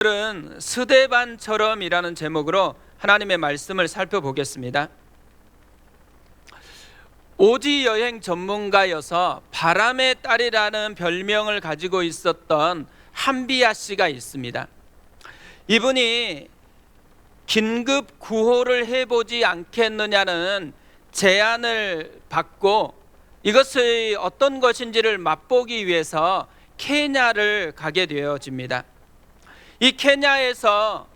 오늘은 스데반처럼이라는 제목으로 하나님의 말씀을 살펴보겠습니다. 오지 여행 전문가여서 바람의 딸이라는 별명을 가지고 있었던 한비야 씨가 있습니다. 이분이 긴급 구호를 해보지 않겠느냐는 제안을 받고 이것이 어떤 것인지를 맛보기 위해서 케냐를 가게 되어집니다. 이 케냐에서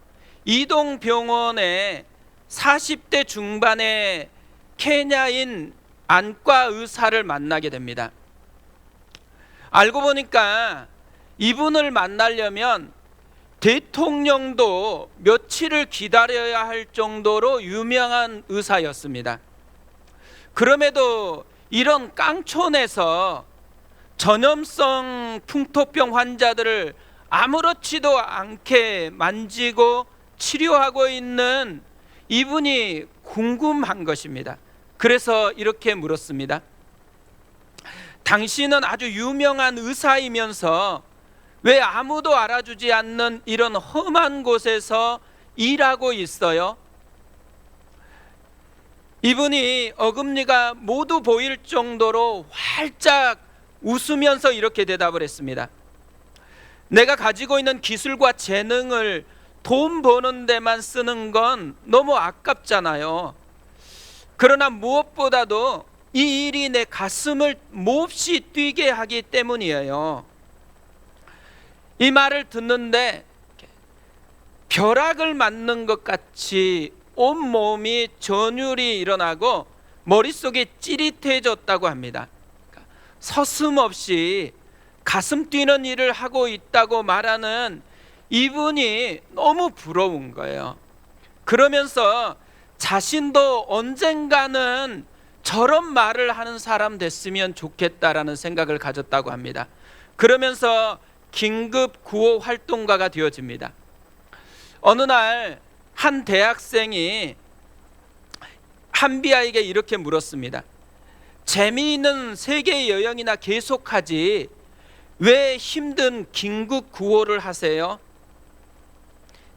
이동병원에 40대 중반의 케냐인 안과 의사를 만나게 됩니다. 알고 보니까 이분을 만나려면 대통령도 며칠을 기다려야 할 정도로 유명한 의사였습니다. 그럼에도 이런 깡촌에서 전염성 풍토병 환자들을 아무렇지도 않게 만지고 치료하고 있는 이분이 궁금한 것입니다. 그래서 이렇게 물었습니다. 당신은 아주 유명한 의사이면서 왜 아무도 알아주지 않는 이런 험한 곳에서 일하고 있어요? 이분이 어금니가 모두 보일 정도로 활짝 웃으면서 이렇게 대답을 했습니다. 내가 가지고 있는 기술과 재능을 돈 버는 데만 쓰는 건 너무 아깝잖아요. 그러나 무엇보다도 이 일이 내 가슴을 몹시 뛰게 하기 때문이에요. 이 말을 듣는데 벼락을 맞는 것 같이 온몸이 전율이 일어나고 머릿속이 찌릿해졌다고 합니다. 서슴없이 가슴 뛰는 일을 하고 있다고 말하는 이분이 너무 부러운 거예요. 그러면서 자신도 언젠가는 저런 말을 하는 사람 됐으면 좋겠다라는 생각을 가졌다고 합니다. 그러면서 긴급 구호 활동가가 되어집니다. 어느 날 한 대학생이 한비야에게 이렇게 물었습니다. 재미있는 세계 여행이나 계속하지 왜 힘든 긴급 구호를 하세요?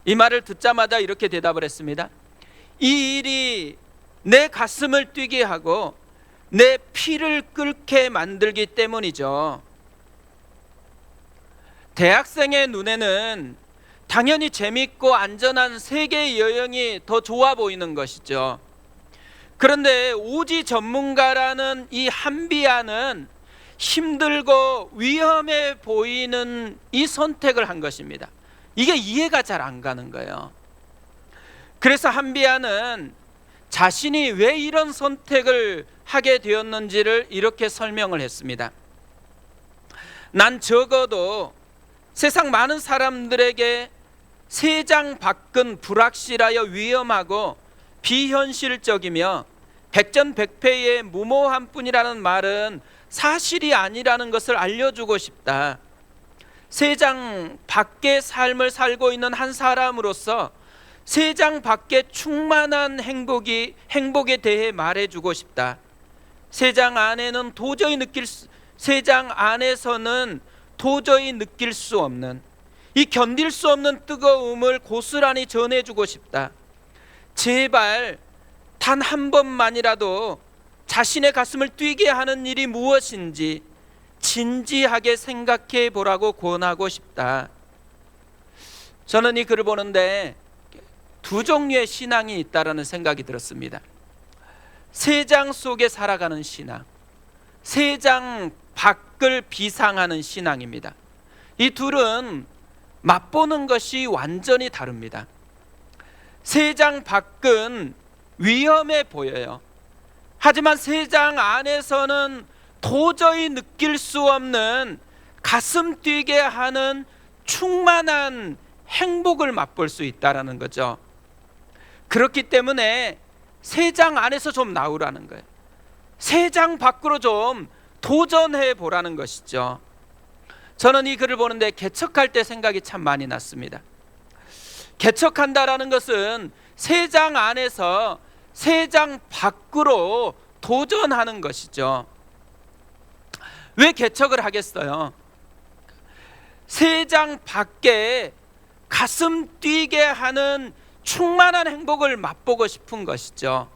이 말을 듣자마자 이렇게 대답을 했습니다. 이 일이 내 가슴을 뛰게 하고 내 피를 끓게 만들기 때문이죠. 대학생의 눈에는 당연히 재밌고 안전한 세계 여행이 더 좋아 보이는 것이죠. 그런데 오지 전문가라는 이 한비야는 힘들고 위험해 보이는 이 선택을 한 것입니다. 이게 이해가 잘 안 가는 거예요. 그래서 한비야는 자신이 왜 이런 선택을 하게 되었는지를 이렇게 설명을 했습니다. 난 적어도 세상 많은 사람들에게 세장 밖은 불확실하여 위험하고 비현실적이며 백전백패의 무모한 뿐이라는 말은 사실이 아니라는 것을 알려주고 싶다. 세장 밖의 삶을 살고 있는 한 사람으로서 세장 밖의 충만한 행복에 대해 말해주고 싶다. 세장 안에서는 도저히 느낄 수 없는 이 견딜 수 없는 뜨거움을 고스란히 전해주고 싶다. 제발 단 한 번만이라도 자신의 가슴을 뛰게 하는 일이 무엇인지 진지하게 생각해 보라고 권하고 싶다. 저는 이 글을 보는데 두 종류의 신앙이 있다라는 생각이 들었습니다. 세장 속에 살아가는 신앙, 세장 밖을 비상하는 신앙입니다. 이 둘은 맛보는 것이 완전히 다릅니다. 세장 밖은 위험해 보여요. 하지만 세장 안에서는 도저히 느낄 수 없는 가슴 뛰게 하는 충만한 행복을 맛볼 수 있다는 거죠. 그렇기 때문에 세장 안에서 좀 나오라는 거예요. 세장 밖으로 좀 도전해 보라는 것이죠. 저는 이 글을 보는데 개척할 때 생각이 참 많이 났습니다. 개척한다라는 것은 세장 안에서 세장 밖으로 도전하는 것이죠. 왜 개척을 하겠어요? 세 장 밖에 가슴 뛰게 하는 충만한 행복을 맛보고 싶은 것이죠.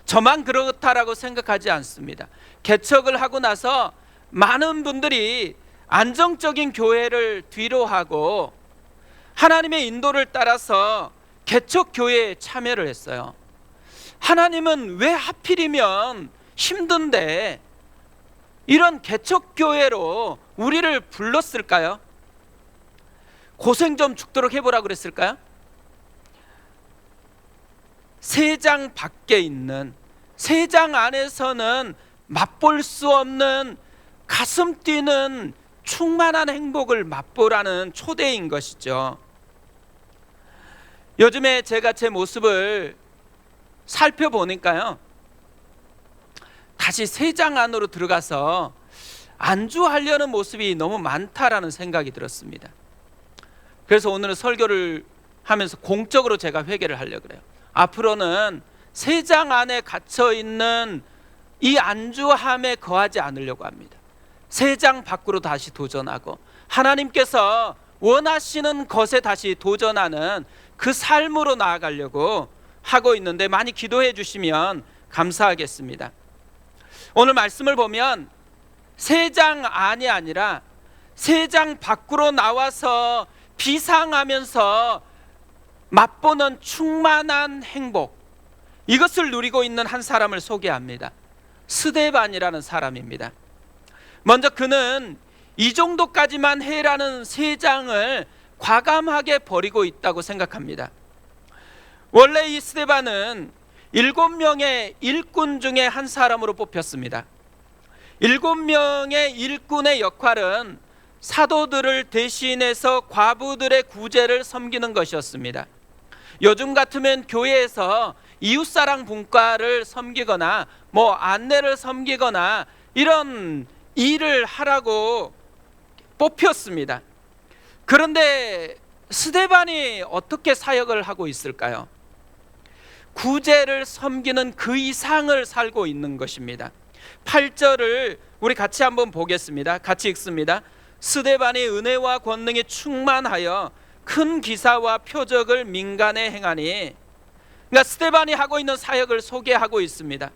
저만 그렇다라고 생각하지 않습니다. 개척을 하고 나서 많은 분들이 안정적인 교회를 뒤로 하고 하나님의 인도를 따라서 개척 교회에 참여를 했어요. 하나님은 왜 하필이면 힘든데 이런 개척 교회로 우리를 불렀을까요? 고생 좀 죽도록 해보라 그랬을까요? 세 장 밖에 있는, 세 장 안에서는 맛볼 수 없는 가슴 뛰는 충만한 행복을 맛보라는 초대인 것이죠. 요즘에 제가 제 모습을 살펴보니까요, 다시 세 장 안으로 들어가서 안주하려는 모습이 너무 많다라는 생각이 들었습니다. 그래서 오늘은 설교를 하면서 공적으로 제가 회개를 하려고 그래요. 앞으로는 세 장 안에 갇혀 있는 이 안주함에 거하지 않으려고 합니다. 세 장 밖으로 다시 도전하고 하나님께서 원하시는 것에 다시 도전하는 그 삶으로 나아가려고 하고 있는데 많이 기도해 주시면 감사하겠습니다. 오늘 말씀을 보면 세 장 안이 아니라 세 장 밖으로 나와서 비상하면서 맛보는 충만한 행복, 이것을 누리고 있는 한 사람을 소개합니다. 스데반이라는 사람입니다. 먼저 그는 이 정도까지만 해라는 세 장을 과감하게 버리고 있다고 생각합니다. 원래 이 스데반은 7명의 일꾼 중에 한 사람으로 뽑혔습니다. 7명의 일꾼의 역할은 사도들을 대신해서 과부들의 구제를 섬기는 것이었습니다. 요즘 같으면 교회에서 이웃사랑 분과를 섬기거나 안내를 섬기거나 이런 일을 하라고 뽑혔습니다. 그런데 스데반이 어떻게 사역을 하고 있을까요? 구제를 섬기는 그 이상을 살고 있는 것입니다. 8절을 우리 같이 한번 보겠습니다. 같이 읽습니다. 스데반이 은혜와 권능이 충만하여 큰 기사와 표적을 민간에 행하니, 그러니까 스데반이 하고 있는 사역을 소개하고 있습니다.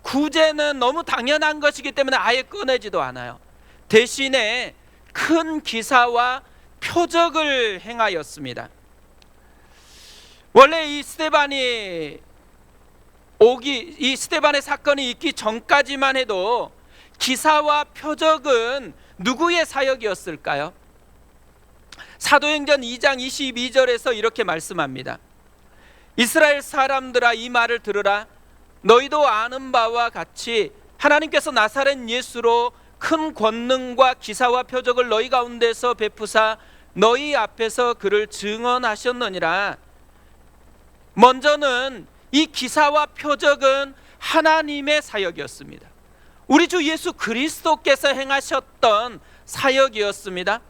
구제는 너무 당연한 것이기 때문에 아예 꺼내지도 않아요. 대신에 큰 기사와 표적을 행하였습니다. 원래 이 스데반의 사건이 있기 전까지만 해도 기사와 표적은 누구의 사역이었을까요? 사도행전 2장 22절에서 이렇게 말씀합니다. 이스라엘 사람들아, 이 말을 들으라. 너희도 아는 바와 같이 하나님께서 나사렛 예수로 큰 권능과 기사와 표적을 너희 가운데서 베푸사 너희 앞에서 그를 증언하셨느니라. 먼저는 이 기사와 표적은 하나님의 사역이었습니다. 우리 주 예수 그리스도께서 행하셨던 사역이었습니다.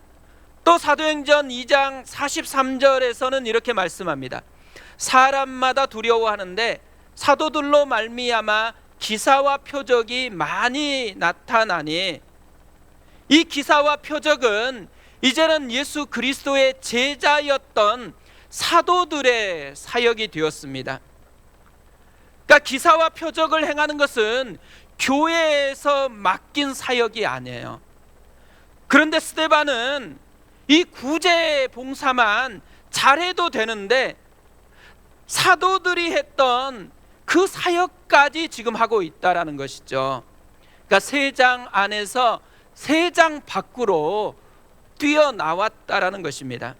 또 사도행전 2장 43절에서는 이렇게 말씀합니다. 사람마다 두려워하는데 사도들로 말미암아 기사와 표적이 많이 나타나니, 이 기사와 표적은 이제는 예수 그리스도의 제자였던 사도들의 사역이 되었습니다. 그러니까 기사와 표적을 행하는 것은 교회에서 맡긴 사역이 아니에요. 그런데 스데반은 이 구제 봉사만 잘해도 되는데 사도들이 했던 그 사역까지 지금 하고 있다라는 것이죠. 그러니까 세 장 안에서 세 장 밖으로 뛰어나왔다라는 것입니다.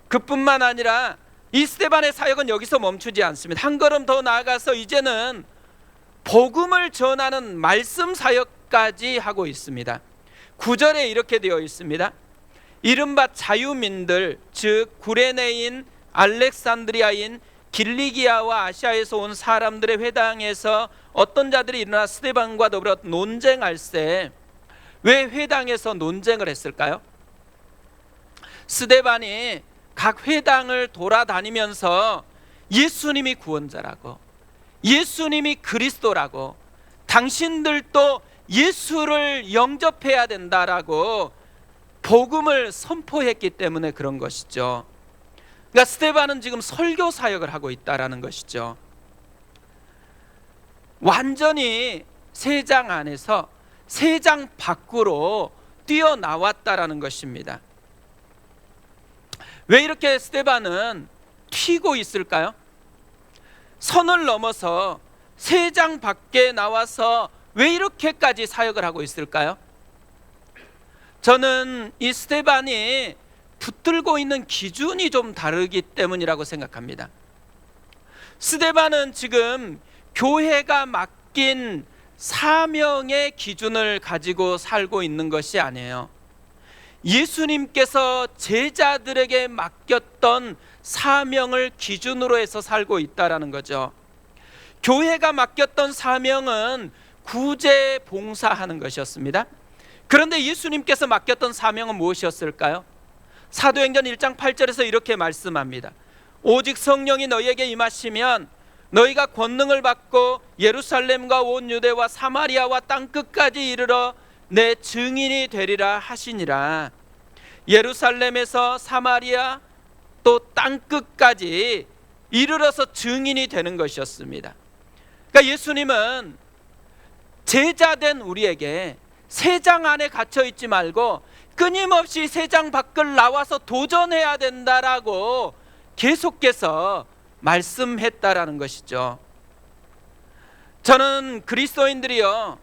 그뿐만 아니라 이 스데반의 사역은 여기서 멈추지 않습니다. 한 걸음 더 나아가서 이제는 복음을 전하는 말씀 사역까지 하고 있습니다. 9절에 이렇게 되어 있습니다. 이른바 자유민들, 즉 구레네인, 알렉산드리아인, 길리기아와 아시아에서 온 사람들의 회당에서 어떤 자들이 일어나 스데반과 더불어 논쟁할세. 왜 회당에서 논쟁을 했을까요? 스데반이 각 회당을 돌아다니면서 예수님이 구원자라고, 예수님이 그리스도라고, 당신들도 예수를 영접해야 된다라고 복음을 선포했기 때문에 그런 것이죠. 그러니까 스데반은 지금 설교 사역을 하고 있다라는 것이죠. 완전히 세 장 안에서 세 장 밖으로 뛰어나왔다라는 것입니다. 왜 이렇게 스데반은 튀고 있을까요? 선을 넘어서 세 장 밖에 나와서 왜 이렇게까지 사역을 하고 있을까요? 저는 이 스데반이 붙들고 있는 기준이 좀 다르기 때문이라고 생각합니다. 스데반은 지금 교회가 맡긴 사명의 기준을 가지고 살고 있는 것이 아니에요. 예수님께서 제자들에게 맡겼던 사명을 기준으로 해서 살고 있다라는 거죠. 교회가 맡겼던 사명은 구제 봉사하는 것이었습니다. 그런데 예수님께서 맡겼던 사명은 무엇이었을까요? 사도행전 1장 8절에서 이렇게 말씀합니다. 오직 성령이 너희에게 임하시면 너희가 권능을 받고 예루살렘과 온 유대와 사마리아와 땅끝까지 이르러 내 증인이 되리라 하시니라. 예루살렘에서 사마리아 또 땅끝까지 이르러서 증인이 되는 것이었습니다. 그러니까 예수님은 제자된 우리에게 세 장 안에 갇혀 있지 말고 끊임없이 세 장 밖을 나와서 도전해야 된다라고 계속해서 말씀했다라는 것이죠. 저는 그리스도인들이요,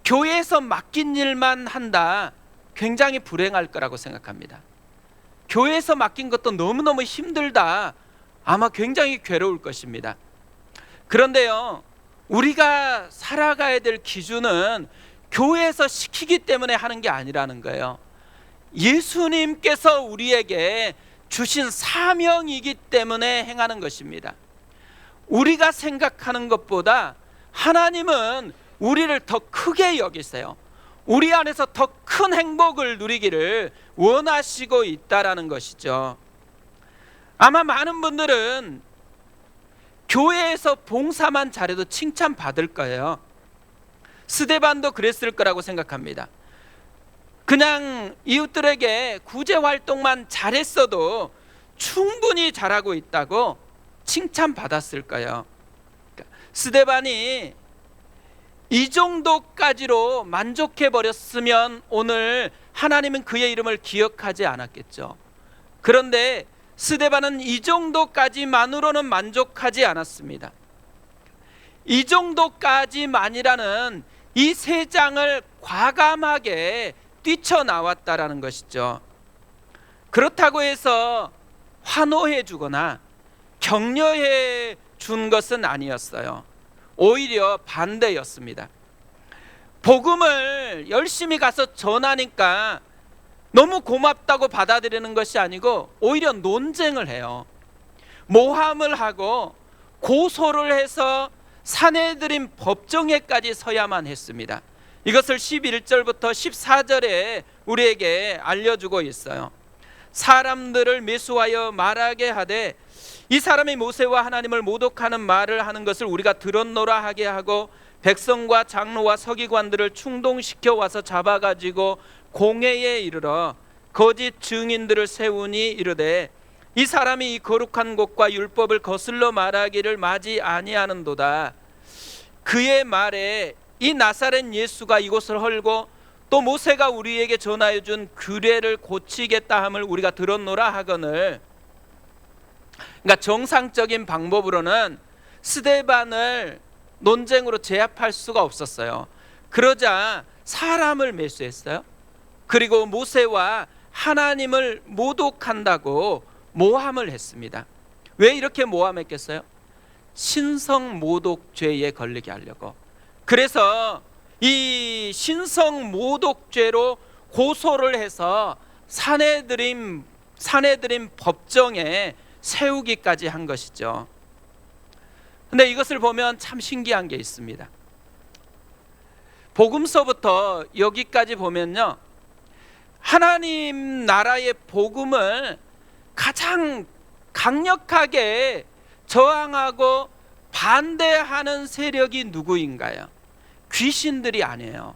교회에서 맡긴 일만 한다, 굉장히 불행할 거라고 생각합니다. 교회에서 맡긴 것도 너무너무 힘들다, 아마 굉장히 괴로울 것입니다. 그런데요, 우리가 살아가야 될 기준은 교회에서 시키기 때문에 하는 게 아니라는 거예요. 예수님께서 우리에게 주신 사명이기 때문에 행하는 것입니다. 우리가 생각하는 것보다 하나님은 우리를 더 크게 여기세요. 우리 안에서 더 큰 행복을 누리기를 원하시고 있다라는 것이죠. 아마 많은 분들은 교회에서 봉사만 잘해도 칭찬받을 거예요. 스데반도 그랬을 거라고 생각합니다. 그냥 이웃들에게 구제 활동만 잘했어도 충분히 잘하고 있다고 칭찬받았을 거예요. 스데반이 이 정도까지로 만족해 버렸으면 오늘 하나님은 그의 이름을 기억하지 않았겠죠. 그런데 스데반은 이 정도까지만으로는 만족하지 않았습니다. 이 정도까지만이라는 이 세 장을 과감하게 뛰쳐나왔다라는 것이죠. 그렇다고 해서 환호해 주거나 격려해 준 것은 아니었어요. 오히려 반대였습니다. 복음을 열심히 가서 전하니까 너무 고맙다고 받아들이는 것이 아니고 오히려 논쟁을 해요. 모함을 하고 고소를 해서 산헤드린 법정에까지 서야만 했습니다. 이것을 11절부터 14절에 우리에게 알려주고 있어요. 사람들을 매수하여 말하게 하되 이 사람이 모세와 하나님을 모독하는 말을 하는 것을 우리가 들었노라 하게 하고 백성과 장로와 서기관들을 충동시켜 와서 잡아가지고 공회에 이르러 거짓 증인들을 세우니 이르되 이 사람이 이 거룩한 곳과 율법을 거슬러 말하기를 마지 아니하는도다. 그의 말에 이 나사렛 예수가 이곳을 헐고 또 모세가 우리에게 전하여 준 규례를 고치겠다 함을 우리가 들었노라 하거늘. 그러니까 정상적인 방법으로는 스데반을 논쟁으로 제압할 수가 없었어요. 그러자 사람을 매수했어요. 그리고 모세와 하나님을 모독한다고 모함을 했습니다. 왜 이렇게 모함했겠어요? 신성 모독죄에 걸리게 하려고. 그래서 이 신성 모독죄로 고소를 해서 산헤드린 법정에 세우기까지 한 것이죠. 근데 이것을 보면 참 신기한 게 있습니다. 복음서부터 여기까지 보면요, 하나님 나라의 복음을 가장 강력하게 저항하고 반대하는 세력이 누구인가요? 귀신들이 아니에요.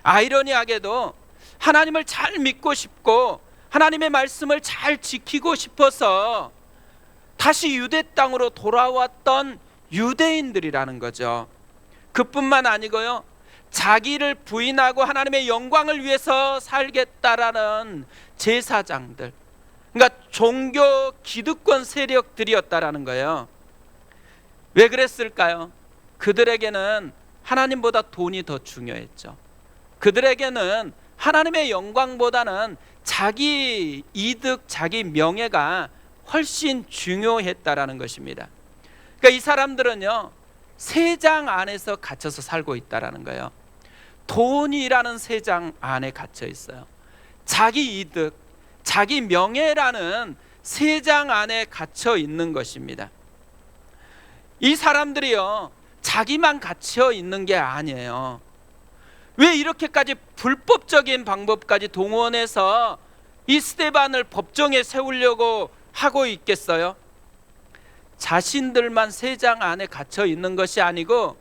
아이러니하게도 하나님을 잘 믿고 싶고 하나님의 말씀을 잘 지키고 싶어서 다시 유대 땅으로 돌아왔던 유대인들이라는 거죠. 그뿐만 아니고요, 자기를 부인하고 하나님의 영광을 위해서 살겠다라는 제사장들, 그러니까 종교 기득권 세력들이었다라는 거예요. 왜 그랬을까요? 그들에게는 하나님보다 돈이 더 중요했죠. 그들에게는 하나님의 영광보다는 자기 이득, 자기 명예가 훨씬 중요했다라는 것입니다. 그러니까 이 사람들은요, 세장 안에서 갇혀서 살고 있다라는 거예요. 돈이라는 세장 안에 갇혀 있어요. 자기 이득, 자기 명예라는 세장 안에 갇혀 있는 것입니다. 이 사람들이요, 자기만 갇혀 있는 게 아니에요. 왜 이렇게까지 불법적인 방법까지 동원해서 이 스데반을 법정에 세우려고 하고 있겠어요? 자신들만 세장 안에 갇혀 있는 것이 아니고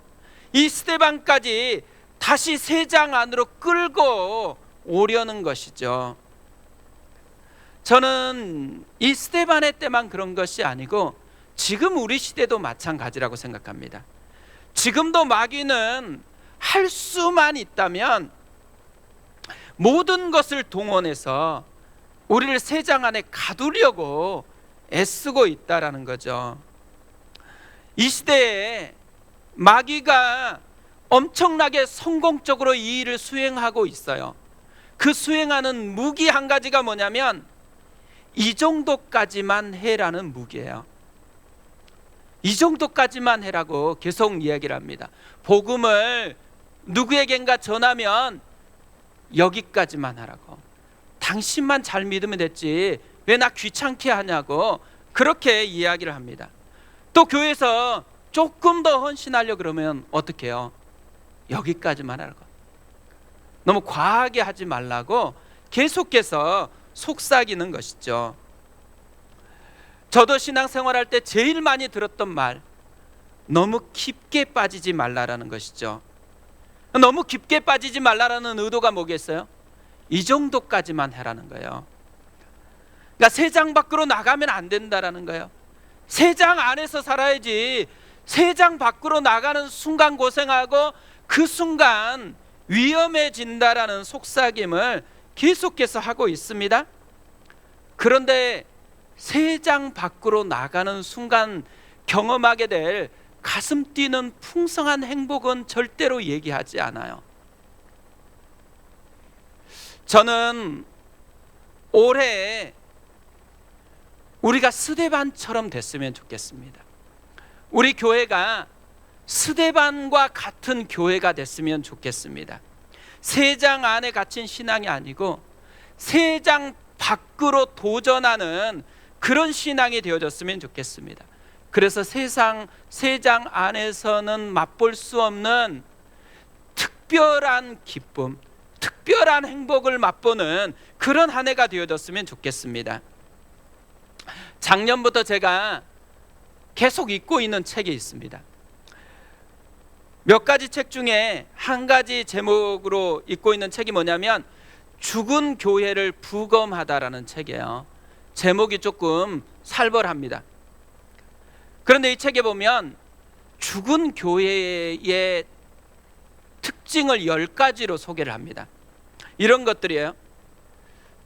이 스데반까지 다시 세장 안으로 끌고 오려는 것이죠. 저는 이 스데반의 때만 그런 것이 아니고 지금 우리 시대도 마찬가지라고 생각합니다. 지금도 마귀는 할 수만 있다면 모든 것을 동원해서 우리를 세장 안에 가두려고 애쓰고 있다라는 거죠. 이 시대에 마귀가 엄청나게 성공적으로 이 일을 수행하고 있어요. 그 수행하는 무기 한 가지가 뭐냐면 이 정도까지만 해라는 무기예요. 이 정도까지만 해라고 계속 이야기를 합니다. 복음을 누구에겐가 전하면 여기까지만 하라고. 당신만 잘 믿으면 됐지 왜 나 귀찮게 하냐고 그렇게 이야기를 합니다. 또 교회에서 조금 더 헌신하려고 그러면 어떻게 해요? 여기까지만 하라고. 너무 과하게 하지 말라고 계속해서 속삭이는 것이죠. 저도 신앙생활할 때 제일 많이 들었던 말, 너무 깊게 빠지지 말라라는 것이죠. 너무 깊게 빠지지 말라라는 의도가 뭐겠어요? 이 정도까지만 해라는 거예요. 그러니까 세장 밖으로 나가면 안 된다라는 거예요. 세장 안에서 살아야지. 세장 밖으로 나가는 순간 고생하고 그 순간 위험해진다라는 속삭임을 계속해서 하고 있습니다. 그런데 세장 밖으로 나가는 순간 경험하게 될 가슴 뛰는 풍성한 행복은 절대로 얘기하지 않아요. 저는 올해 우리가 스데반처럼 됐으면 좋겠습니다. 우리 교회가 스데반과 같은 교회가 됐으면 좋겠습니다. 세장 안에 갇힌 신앙이 아니고 세장 밖으로 도전하는 그런 신앙이 되어졌으면 좋겠습니다. 그래서 세장 안에서는 맛볼 수 없는 특별한 기쁨, 특별한 행복을 맛보는 그런 한 해가 되어졌으면 좋겠습니다. 작년부터 제가 계속 읽고 있는 책이 있습니다. 몇 가지 책 중에 한 가지 제목으로 읽고 있는 책이 뭐냐면 죽은 교회를 부검하다라는 책이에요. 제목이 조금 살벌합니다. 그런데 이 책에 보면 죽은 교회의 특징을 10가지로 소개를 합니다. 이런 것들이에요.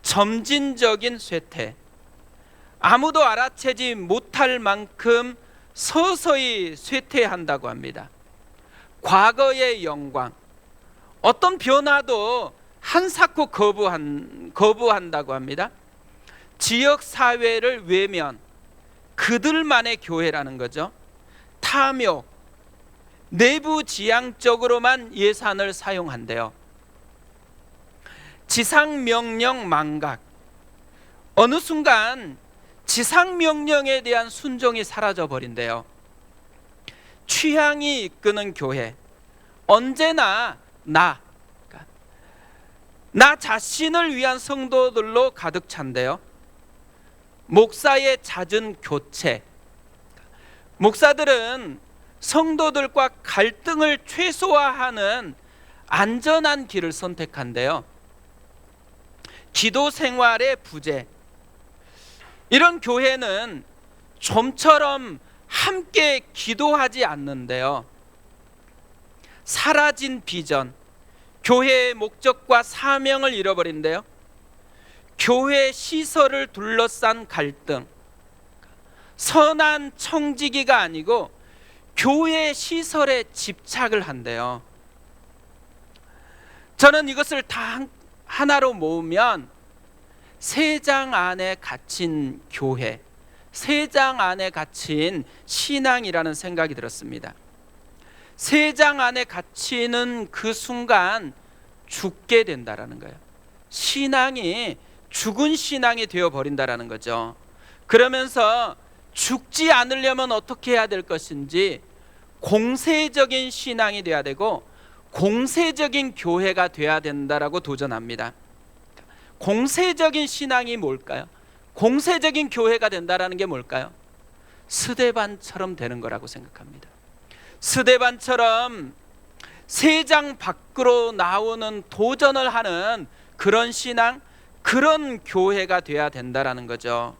점진적인 쇠퇴, 아무도 알아채지 못할 만큼 서서히 쇠퇴한다고 합니다. 과거의 영광, 어떤 변화도 한사코 거부한다고 합니다. 지역사회를 외면, 그들만의 교회라는 거죠. 탐욕, 내부지향적으로만 예산을 사용한대요. 지상명령 망각, 어느 순간 지상명령에 대한 순종이 사라져버린대요. 취향이 이끄는 교회, 언제나 나 자신을 위한 성도들로 가득 찬대요. 목사의 잦은 교체, 목사들은 성도들과 갈등을 최소화하는 안전한 길을 선택한대요. 기도 생활의 부재, 이런 교회는 좀처럼 함께 기도하지 않는데요, 사라진 비전, 교회의 목적과 사명을 잃어버린대요. 교회 시설을 둘러싼 갈등, 선한 청지기가 아니고 교회 시설에 집착을 한대요. 저는 이것을 다 하나로 모으면 세 장 안에 갇힌 교회, 세 장 안에 갇힌 신앙이라는 생각이 들었습니다. 세 장 안에 갇히는 그 순간 죽게 된다라는 거예요. 신앙이 죽은 신앙이 되어버린다라는 거죠. 그러면서 죽지 않으려면 어떻게 해야 될 것인지 공세적인 신앙이 돼야 되고 공세적인 교회가 돼야 된다라고 도전합니다. 공세적인 신앙이 뭘까요? 공세적인 교회가 된다라는 게 뭘까요? 스데반처럼 되는 거라고 생각합니다. 스데반처럼 세 장 밖으로 나오는 도전을 하는 그런 신앙, 그런 교회가 돼야 된다라는 거죠.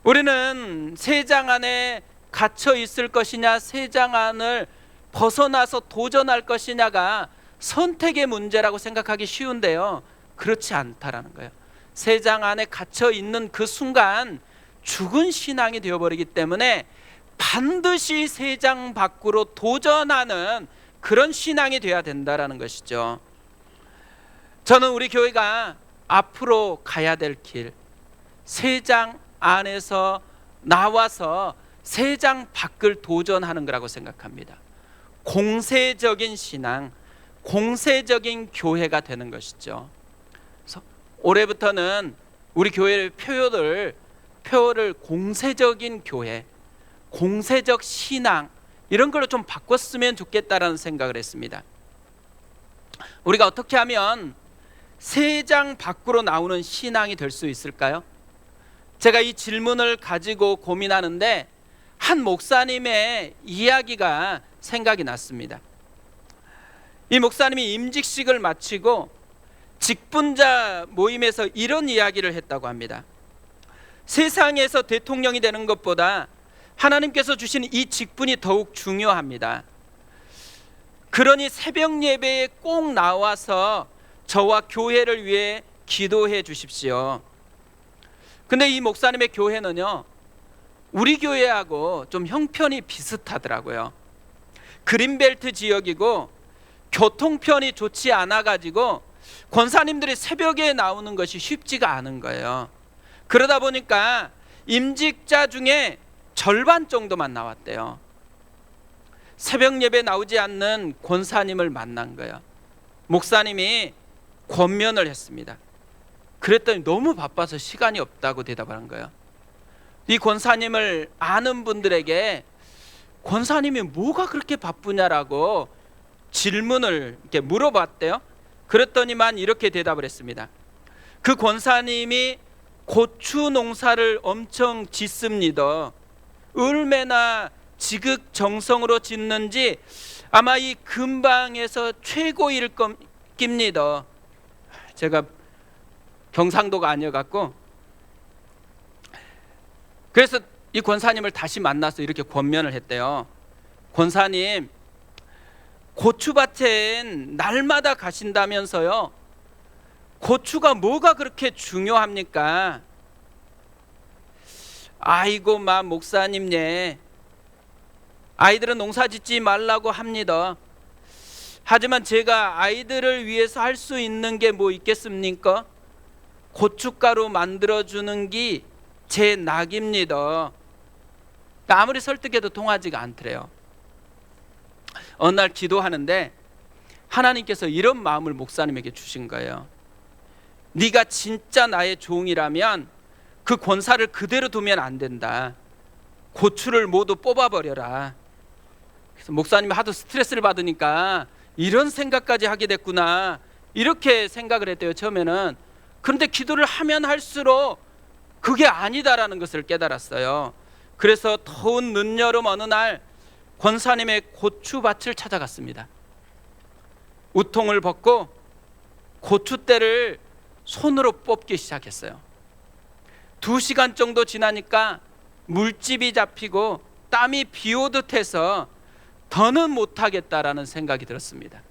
우리는 세 장 안에 갇혀 있을 것이냐, 세 장 안을 벗어나서 도전할 것이냐가 선택의 문제라고 생각하기 쉬운데요, 그렇지 않다라는 거예요. 세 장 안에 갇혀 있는 그 순간 죽은 신앙이 되어버리기 때문에 반드시 세 장 밖으로 도전하는 그런 신앙이 돼야 된다라는 것이죠. 저는 우리 교회가 앞으로 가야 될 길, 세 장 안에서 나와서 세 장 밖을 도전하는 거라고 생각합니다. 공세적인 신앙, 공세적인 교회가 되는 것이죠. 그래서 올해부터는 우리 교회의 표어를 공세적인 교회, 공세적 신앙, 이런 걸로 좀 바꿨으면 좋겠다라는 생각을 했습니다. 우리가 어떻게 하면 세 장 밖으로 나오는 신앙이 될 수 있을까요? 제가 이 질문을 가지고 고민하는데 한 목사님의 이야기가 생각이 났습니다. 이 목사님이 임직식을 마치고 직분자 모임에서 이런 이야기를 했다고 합니다. 세상에서 대통령이 되는 것보다 하나님께서 주신 이 직분이 더욱 중요합니다. 그러니 새벽 예배에 꼭 나와서 저와 교회를 위해 기도해 주십시오. 근데 이 목사님의 교회는요, 우리 교회하고 좀 형편이 비슷하더라고요. 그린벨트 지역이고 교통편이 좋지 않아 가지고 권사님들이 새벽에 나오는 것이 쉽지가 않은 거예요. 그러다 보니까 임직자 중에 절반 정도만 나왔대요. 새벽 예배 나오지 않는 권사님을 만난 거예요. 목사님이 권면을 했습니다. 그랬더니 너무 바빠서 시간이 없다고 대답한 거예요. 이 권사님을 아는 분들에게 권사님이 뭐가 그렇게 바쁘냐라고 질문을 이렇게 물어봤대요. 그랬더니만 이렇게 대답을 했습니다. 그 권사님이 고추 농사를 엄청 짓습니다. 얼마나 지극정성으로 짓는지 아마 이 근방에서 최고일 겁니다. 제가 경상도가 아니어갖고, 그래서 이 권사님을 다시 만나서 이렇게 권면을 했대요. 권사님, 고추밭엔 날마다 가신다면서요, 고추가 뭐가 그렇게 중요합니까? 아이고 마 목사님, 예, 아이들은 농사 짓지 말라고 합니다. 하지만 제가 아이들을 위해서 할 수 있는 게 뭐 있겠습니까? 고춧가루 만들어주는 게 제 낙입니다. 아무리 설득해도 통하지가 않더래요. 어느 날 기도하는데 하나님께서 이런 마음을 목사님에게 주신 거예요. 네가 진짜 나의 종이라면 그 권사를 그대로 두면 안 된다. 고추를 모두 뽑아버려라. 그래서 목사님이 하도 스트레스를 받으니까 이런 생각까지 하게 됐구나, 이렇게 생각을 했대요, 처음에는. 그런데 기도를 하면 할수록 그게 아니다라는 것을 깨달았어요. 그래서 더운 늦여름 어느 날 권사님의 고추밭을 찾아갔습니다. 우통을 벗고 고추대를 손으로 뽑기 시작했어요. 2시간 정도 지나니까 물집이 잡히고 땀이 비오듯 해서 더는 못하겠다라는 생각이 들었습니다.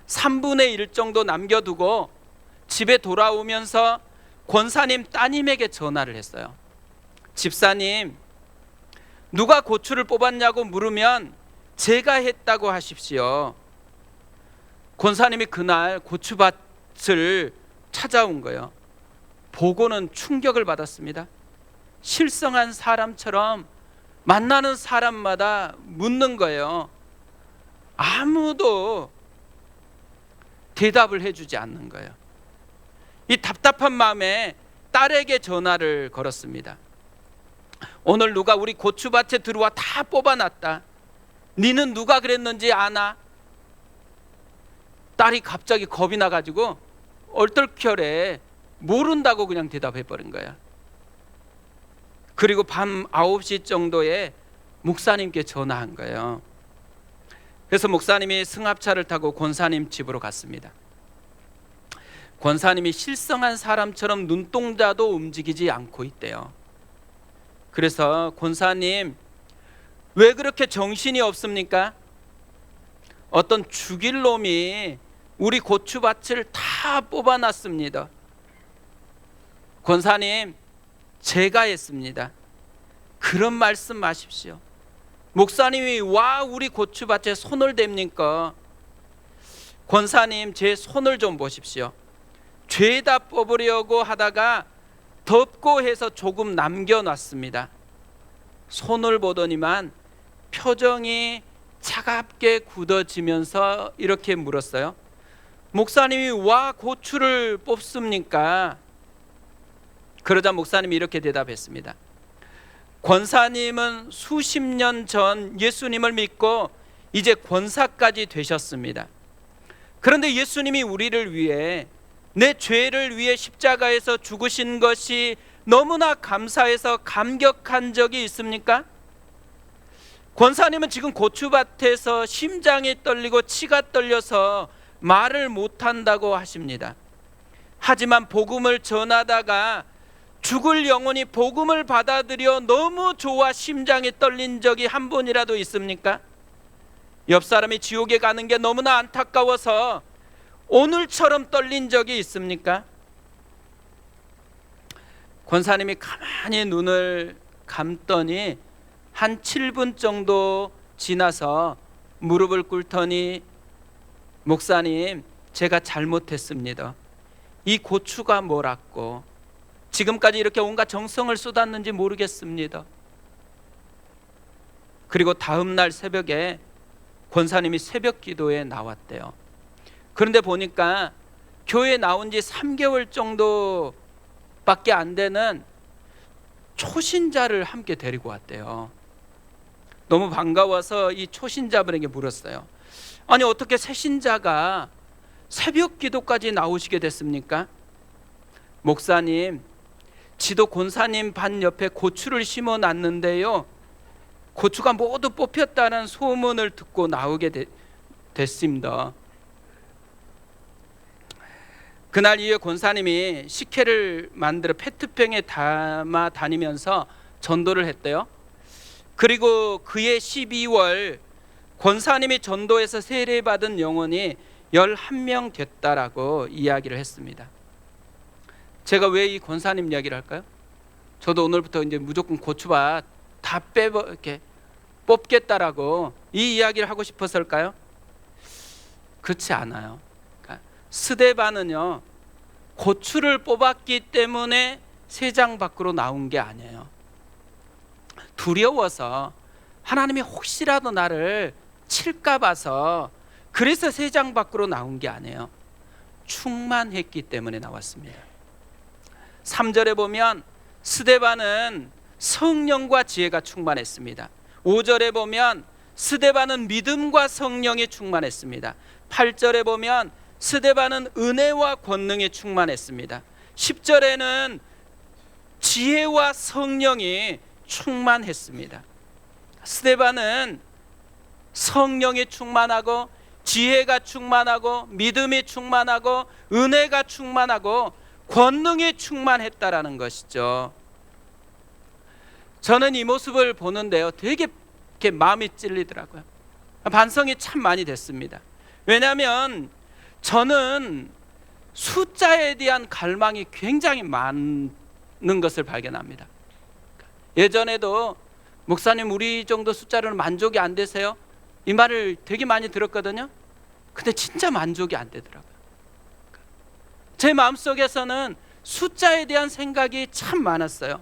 3분의 1 정도 남겨두고 집에 돌아오면서 권사님 따님에게 전화를 했어요. 집사님, 누가 고추를 뽑았냐고 물으면 제가 했다고 하십시오. 권사님이 그날 고추밭을 찾아온 거예요. 보고는 충격을 받았습니다. 실성한 사람처럼 만나는 사람마다 묻는 거예요. 아무도 대답을 해주지 않는 거예요. 이 답답한 마음에 딸에게 전화를 걸었습니다. 오늘 누가 우리 고추밭에 들어와 다 뽑아놨다. 니는 누가 그랬는지 아나? 딸이 갑자기 겁이 나가지고 얼떨결에 모른다고 그냥 대답해버린 거야. 그리고 밤 9시 정도에 목사님께 전화한 거예요. 그래서 목사님이 승합차를 타고 권사님 집으로 갔습니다. 권사님이 실성한 사람처럼 눈동자도 움직이지 않고 있대요. 그래서 권사님, 왜 그렇게 정신이 없습니까? 어떤 죽일 놈이 우리 고추밭을 다 뽑아놨습니다. 권사님, 제가 했습니다. 그런 말씀 마십시오. 목사님이 와 우리 고추밭에 손을 댑니까? 권사님, 제 손을 좀 보십시오. 죄다 뽑으려고 하다가 덮고 해서 조금 남겨놨습니다. 손을 보더니만 표정이 차갑게 굳어지면서 이렇게 물었어요. 목사님이 와 고추를 뽑습니까? 그러자 목사님이 이렇게 대답했습니다. 권사님은 수십 년 전 예수님을 믿고 이제 권사까지 되셨습니다. 그런데 예수님이 우리를 위해, 내 죄를 위해 십자가에서 죽으신 것이 너무나 감사해서 감격한 적이 있습니까? 권사님은 지금 고추밭에서 심장이 떨리고 치가 떨려서 말을 못한다고 하십니다. 하지만 복음을 전하다가 죽을 영혼이 복음을 받아들여 너무 좋아 심장이 떨린 적이 한 번이라도 있습니까? 옆 사람이 지옥에 가는 게 너무나 안타까워서 오늘처럼 떨린 적이 있습니까? 권사님이 가만히 눈을 감더니 한 7분 정도 지나서 무릎을 꿇더니 목사님, 제가 잘못했습니다. 이 고추가 뭐랐고 지금까지 이렇게 온갖 정성을 쏟았는지 모르겠습니다. 그리고 다음 날 새벽에 권사님이 새벽 기도에 나왔대요. 그런데 보니까 교회에 나온 지 3개월 정도밖에 안 되는 초신자를 함께 데리고 왔대요. 너무 반가워서 이 초신자분에게 물었어요. 아니, 어떻게 새신자가 새벽 기도까지 나오시게 됐습니까? 목사님, 지도 권사님 반 옆에 고추를 심어 놨는데요, 고추가 모두 뽑혔다는 소문을 듣고 나오게 됐습니다. 그날 이후에 권사님이 식혜를 만들어 페트병에 담아 다니면서 전도를 했대요. 그리고 그해 12월 권사님이 전도에서 세례받은 영혼이 11명 됐다라고 이야기를 했습니다. 제가 왜 이 권사님 이야기를 할까요? 저도 오늘부터 이제 무조건 고추밭 다 이렇게 뽑겠다라고 이 이야기를 하고 싶었을까요? 그렇지 않아요. 그러니까 스데반은요, 고추를 뽑았기 때문에 세장 밖으로 나온 게 아니에요. 두려워서, 하나님이 혹시라도 나를 칠까 봐서, 그래서 세장 밖으로 나온 게 아니에요. 충만했기 때문에 나왔습니다. 3절에 보면 스데반은 성령과 지혜가 충만했습니다. 5절에 보면 스데반은 믿음과 성령이 충만했습니다. 8절에 보면 스데반은 은혜와 권능이 충만했습니다. 10절에는 지혜와 성령이 충만했습니다. 스데반은 성령이 충만하고 지혜가 충만하고 믿음이 충만하고 은혜가 충만하고 권능이 충만했다라는 것이죠. 저는 이 모습을 보는데요, 되게 이렇게 마음이 찔리더라고요. 반성이 참 많이 됐습니다. 왜냐하면 저는 숫자에 대한 갈망이 굉장히 많은 것을 발견합니다. 예전에도 목사님 우리 정도 숫자로는 만족이 안 되세요? 이 말을 되게 많이 들었거든요. 근데 진짜 만족이 안 되더라고요. 제 마음속에서는 숫자에 대한 생각이 참 많았어요.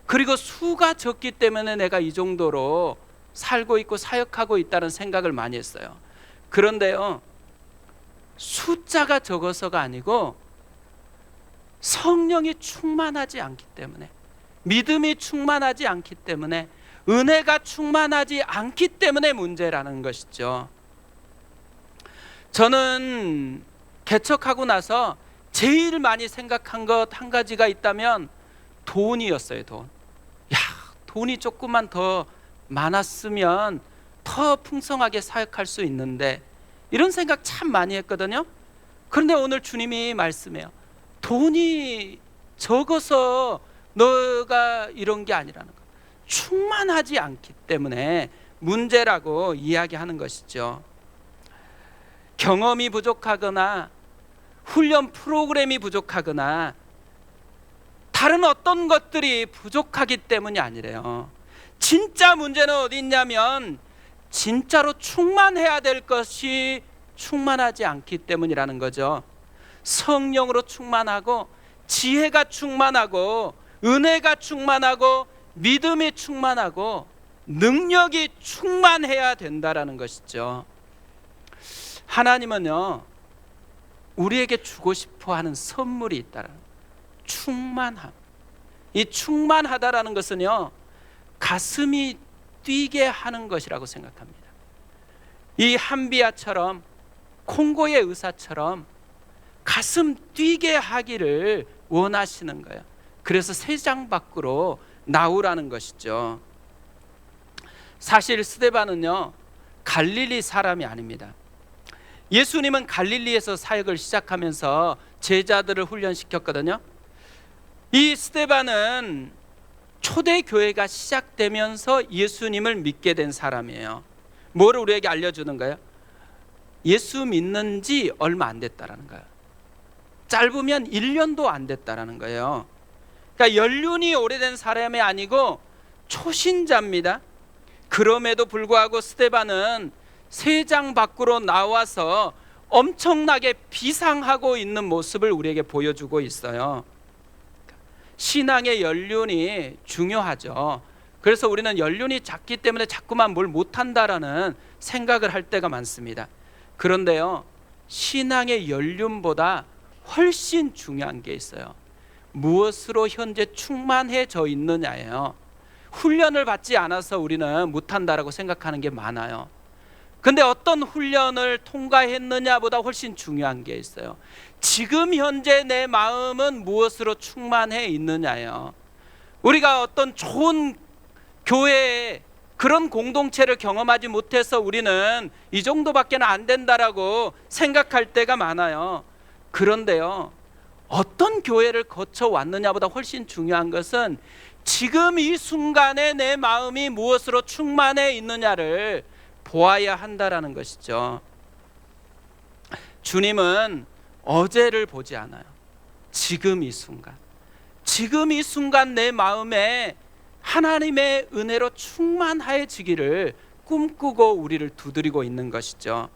그리고 수가 적기 때문에 내가 이 정도로 살고 있고 사역하고 있다는 생각을 많이 했어요. 그런데요, 숫자가 적어서가 아니고 성령이 충만하지 않기 때문에, 믿음이 충만하지 않기 때문에, 은혜가 충만하지 않기 때문에 문제라는 것이죠. 저는 개척하고 나서 제일 많이 생각한 것 한 가지가 있다면 돈이었어요. 돈이 조금만 더 많았으면 더 풍성하게 사역할 수 있는데, 이런 생각 참 많이 했거든요. 그런데 오늘 주님이 말씀해요. 돈이 적어서 너가 이런 게 아니라는 거, 충만하지 않기 때문에 문제라고 이야기하는 것이죠. 경험이 부족하거나 훈련 프로그램이 부족하거나 다른 어떤 것들이 부족하기 때문이 아니래요. 진짜 문제는 어디 있냐면 진짜로 충만해야 될 것이 충만하지 않기 때문이라는 거죠. 성령으로 충만하고 지혜가 충만하고 은혜가 충만하고 믿음이 충만하고 능력이 충만해야 된다라는 것이죠. 하나님은요, 우리에게 주고 싶어 하는 선물이 있다라는 거예요. 충만함. 이 충만하다라는 것은요, 가슴이 뛰게 하는 것이라고 생각합니다. 이 한비아처럼, 콩고의 의사처럼 가슴 뛰게 하기를 원하시는 거예요. 그래서 세상 밖으로 나오라는 것이죠. 사실 스데반은요, 갈릴리 사람이 아닙니다. 예수님은 갈릴리에서 사역을 시작하면서 제자들을 훈련시켰거든요. 이 스데반은 초대교회가 시작되면서 예수님을 믿게 된 사람이에요. 뭐를 우리에게 알려주는 거예요? 예수 믿는 지 얼마 안 됐다라는 거예요. 짧으면 1년도 안 됐다라는 거예요. 그러니까 연륜이 오래된 사람이 아니고 초신자입니다. 그럼에도 불구하고 스데반은 세장 밖으로 나와서 엄청나게 비상하고 있는 모습을 우리에게 보여주고 있어요. 신앙의 연륜이 중요하죠. 그래서 우리는 연륜이 작기 때문에 자꾸만 뭘 못한다라는 생각을 할 때가 많습니다. 그런데요, 신앙의 연륜보다 훨씬 중요한 게 있어요. 무엇으로 현재 충만해져 있느냐예요. 훈련을 받지 않아서 우리는 못한다라고 생각하는 게 많아요. 근데 어떤 훈련을 통과했느냐보다 훨씬 중요한 게 있어요. 지금 현재 내 마음은 무엇으로 충만해 있느냐예요. 우리가 어떤 좋은 교회에 그런 공동체를 경험하지 못해서 우리는 이 정도밖에 안 된다라고 생각할 때가 많아요. 그런데요, 어떤 교회를 거쳐왔느냐보다 훨씬 중요한 것은 지금 이 순간에 내 마음이 무엇으로 충만해 있느냐를 보아야 한다라는 것이죠. 주님은 어제를 보지 않아요. 지금 이 순간 내 마음에 하나님의 은혜로 충만해지기를 꿈꾸고 우리를 두드리고 있는 것이죠.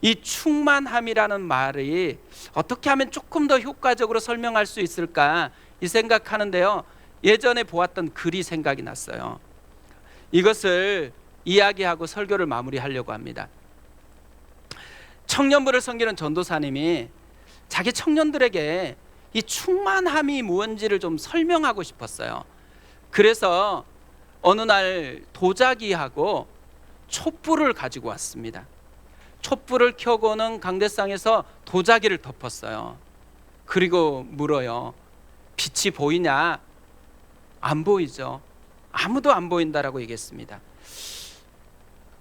이 충만함이라는 말이 어떻게 하면 조금 더 효과적으로 설명할 수 있을까 이 생각하는데요, 예전에 보았던 글이 생각이 났어요. 이것을 이야기하고 설교를 마무리하려고 합니다. 청년부를 섬기는 전도사님이 자기 청년들에게 이 충만함이 무엇인지를 좀 설명하고 싶었어요. 그래서 어느 날 도자기하고 촛불을 가지고 왔습니다. 촛불을 켜고는 강대상에서 도자기를 덮었어요. 그리고 물어요. 빛이 보이냐? 안 보이죠. 아무도 안 보인다라고 얘기했습니다.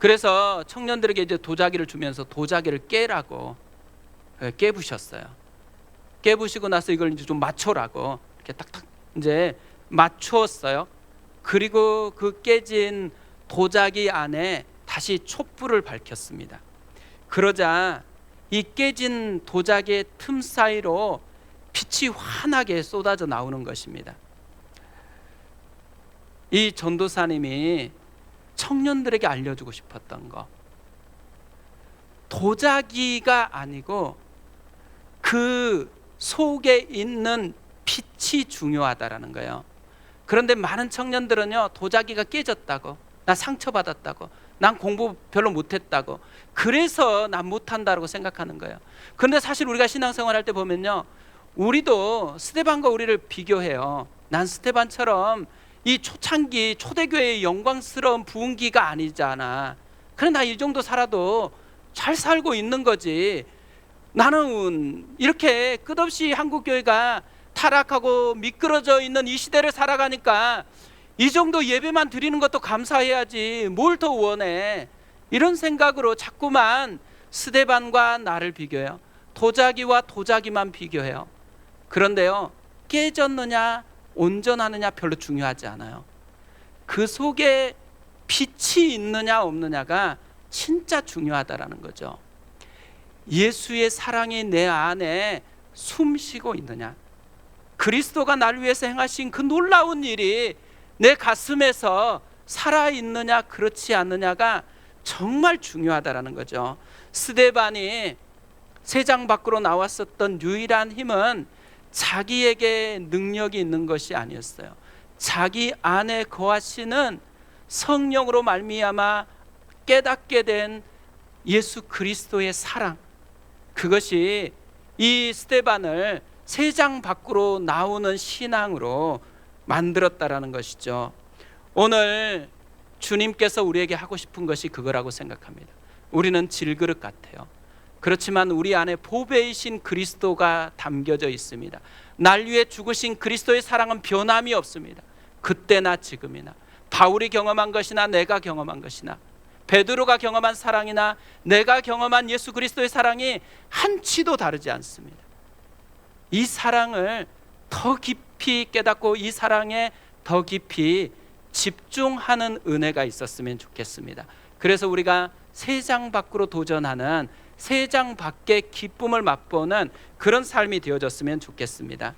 그래서 청년들에게 이제 도자기를 주면서 도자기를 깨라고 깨부셨어요. 깨부시고 나서 이걸 이제 좀 맞춰라고 이렇게 딱딱 이제 맞추었어요. 그리고 그 깨진 도자기 안에 다시 촛불을 밝혔습니다. 그러자 이 깨진 도자기의 틈 사이로 빛이 환하게 쏟아져 나오는 것입니다. 이 전도사님이 청년들에게 알려주고 싶었던 거, 도자기가 아니고 그 속에 있는 빛이 중요하다라는 거예요. 그런데 많은 청년들은요, 도자기가 깨졌다고, 나 상처받았다고, 난 공부 별로 못했다고, 그래서 난 못한다고 생각하는 거예요. 그런데 사실 우리가 신앙생활 할 때 보면요, 우리도 스데반과 우리를 비교해요. 난 스데반처럼 이 초창기 초대교회의 영광스러운 부흥기가 아니잖아. 그래, 나 이 정도 살아도 잘 살고 있는 거지. 나는 이렇게 끝없이 한국교회가 타락하고 미끄러져 있는 이 시대를 살아가니까 이 정도 예배만 드리는 것도 감사해야지, 뭘 더 원해. 이런 생각으로 자꾸만 스데반과 나를 비교해요. 도자기와 도자기만 비교해요. 그런데요, 깨졌느냐 온전하느냐 별로 중요하지 않아요. 그 속에 빛이 있느냐 없느냐가 진짜 중요하다라는 거죠. 예수의 사랑이 내 안에 숨쉬고 있느냐, 그리스도가 나를 위해서 행하신 그 놀라운 일이 내 가슴에서 살아있느냐 그렇지 않느냐가 정말 중요하다라는 거죠. 스데반이 세상 밖으로 나왔었던 유일한 힘은 자기에게 능력이 있는 것이 아니었어요. 자기 안에 거하시는 성령으로 말미암아 깨닫게 된 예수 그리스도의 사랑, 그것이 이 스데반을 세상 밖으로 나오는 신앙으로 만들었다라는 것이죠. 오늘 주님께서 우리에게 하고 싶은 것이 그거라고 생각합니다. 우리는 질그릇 같아요. 그렇지만 우리 안에 보배이신 그리스도가 담겨져 있습니다. 날 위해 죽으신 그리스도의 사랑은 변함이 없습니다. 그때나 지금이나, 바울이 경험한 것이나 내가 경험한 것이나, 베드로가 경험한 사랑이나 내가 경험한 예수 그리스도의 사랑이 한치도 다르지 않습니다. 이 사랑을 더 깊이 깨닫고 이 사랑에 더 깊이 집중하는 은혜가 있었으면 좋겠습니다. 그래서 우리가 세상 밖으로 도전하는, 세상 밖의 기쁨을 맛보는 그런 삶이 되어졌으면 좋겠습니다.